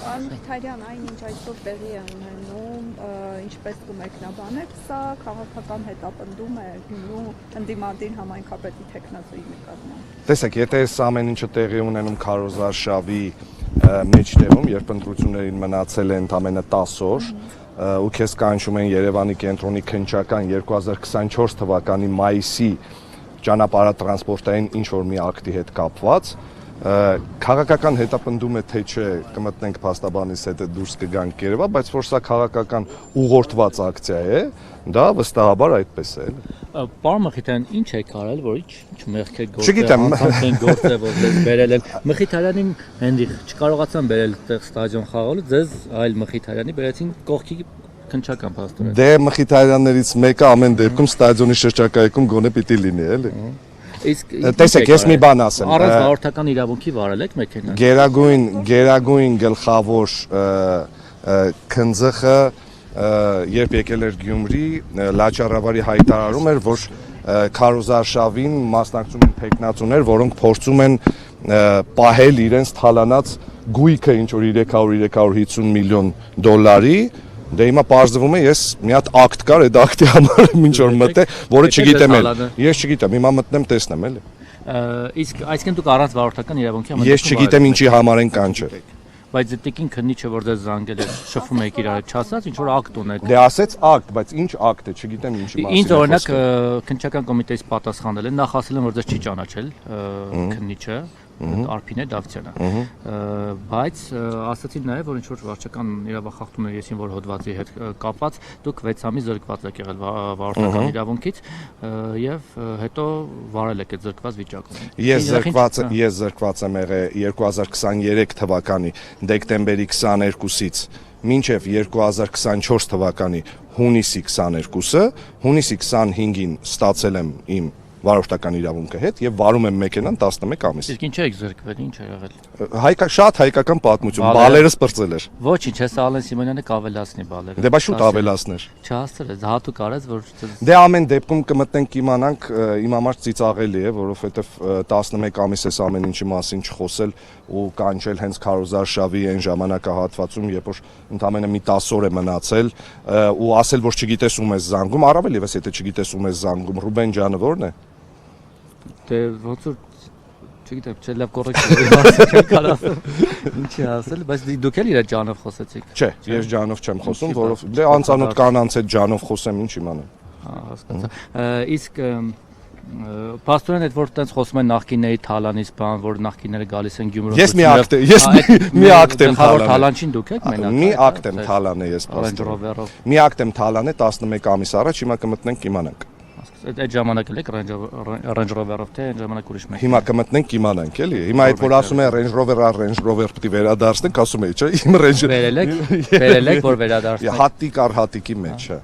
Պարոն Մխիթարյան, այնինչ այսօր տեղի է ունենում, ինչպես կմեկնաբանեք, սա քաղաքական հետապնդում է Գյումրու ընդդիմադիր համայնքապետի թեկնածուի նկատմամբ։ Տեսեք, եթե այս ամեն ինչը տեղի ունենում քարոզարշավի մեջտեղում, երբ ընտրություններին մնացել է ընդամենը 10 օր, ու քեզ կանչում են Երևանի կենտրոնի քննչական 2024 թվականի մայիսի ճանապարհատրանսպորտային ինչ-որ մի ակտի հետ կապված, քաղաքական հետապնդում է թե չէ, կմտնենք փաստաբանից հետ դուրս կգանք Երևա, բայց որ սա քաղաքական ուղղորդված ակցիա է, դա վստահաբար այդպես է։ Պարոն Մխիթարյան, ինչ եք արել, որ ինչ մեղք եք գործել, որ ձեզ բերել են։ Մխիթարյանին հենდիկ չկարողացան բերել այդտեղ ստադիոն խաղալու, ձեզ այլ Մխիթարյանի բերեցին կողքի քննչական փաստորեն։ Դե Մխիթարյաններից մեկը ամեն դեպքում ստադիոնի շրջակայքում գոնե պիտի լինի, էլի։ Տեսեք, ես մի բան ասեմ։ Առանց վարորդական իրավունքի վարել եք մեքենան։ Գերագույն գլխավոր քնձխը երբ եկել էր Գյումրի, Լաչառավարի հայտարարում էր, որ քարոզարշավին մասնակցում են տեխնացուներ, որոնք փորձում են պահել իրենց թալանած գույքը ինչ որ 300-350 միլիոն դոլարի։ Դե հիմա պարզվում է, ես մի հատ ակտ կար, այդ ակտի համար եմ ինչ որ մտել, որը չգիտեմ էլ։ Ես չգիտեմ, հիմա մտնեմ տեսնեմ էլի։ Իսկ այսինքն դուք առանց վարորդական իրավունքի համար ես չգիտեմ ինչի համար են կանչել։ Բայց դեպքին քննիչը որ ձեզ զանգել է, շփում եք իրար հետ, չասած ինչ որ ակտ ունեք։ Դե ասեց ակտ, բայց ինչ ակտ է, չգիտեմ ինչի մասին։ Ինձ օրինակ քննչական կոմիտեից պատասխանել են, նախ ասել են որ ձեզ չի ճանաչել քննիչը Արփինե Դավթյանը, բայց ասացին նաև որ ինչ որ վարչական իրավախախտումներ եսին որ հոդվածի հետ կապված դուք 6 ամիս զրկված եք եղել վարորդական իրավունքից եւ հետո վարել եք այդ զրկված վիճակում։ Ես զրկված եմ եղել 2023 թվականի դեկտեմբերի 22-ից մինչև 2024 թվականի հունիսի 22-ը, հունիսի 25-ին ստացել եմ իմ վարորդական իրավունքը հետ եւ վարում եմ մեքենան 11 ամիս։ Իսկ ինչ եք զրկվել, ինչ ա եղել։ Շատ հայկական պատմություն, բալերս պրծել էր։ Ոչինչ, հեսա Ալեն Սիմոնյանը կավելացնի բալերը։ Դե բա շուտ ավելացներ։ Չհասցրել, հատուկ արեց, որ Դե ամեն դեպքում կմտնենք իմանանք, իմ համար ծիծաղելի է, որովհետեւ 11 ամիս էս ամեն ինչի մասին չխոսել ու կանչել հենց քարոզարշավի այն ժամանակահատվածում, երբ որ ընդամենը մի 10 օր է մնացել ու ասել որ չգիտես ում ես զանգում, առավել եւս եթե չգիտես ում ես զանգում, Ռուբեն ջանը ո՞րն է։ Դե ոնց որ չգիտեմ, չէ լավ կոռեկտ կարասեմ։ Ինչի ասել, բայց դուք էլ իր ջանով խոսեցիք։ Չէ, ես ջանով չեմ խոսում, որովհետեւ դե անծանոթ կանանց հետ ջանով խոսեմ, ինչ իմանամ։ Հասկացա։ Իսկ Պաստորեն այդ որ տենց խոսում են նախկինների թալանից բան, որ նախկինները գալիս են Գյումրու։ Ես մի ակտ եմ թալանը։ Թալանչին դուք եք մենակ։ Մի ակտ եմ թալանը ես Պաստորեն։ Մի ակտ եմ թալանը 11 ամիս առաջ, հիմա կմտնենք իմանանք։ Այդ ժամանակ էլ եք Range Rover-ով թե այն ժամանակ ուրիշ մեկ։ Հիմա կմտնենք իմանանք էլի։ Հիմա այդ որ ասում են Range Rover պիտի վերադարձնենք, ասում էի, չէ՞, իմ Range Վերել եք, որ վերադարձնենք։ Հատիկ առ հատիկի մեջ, հա։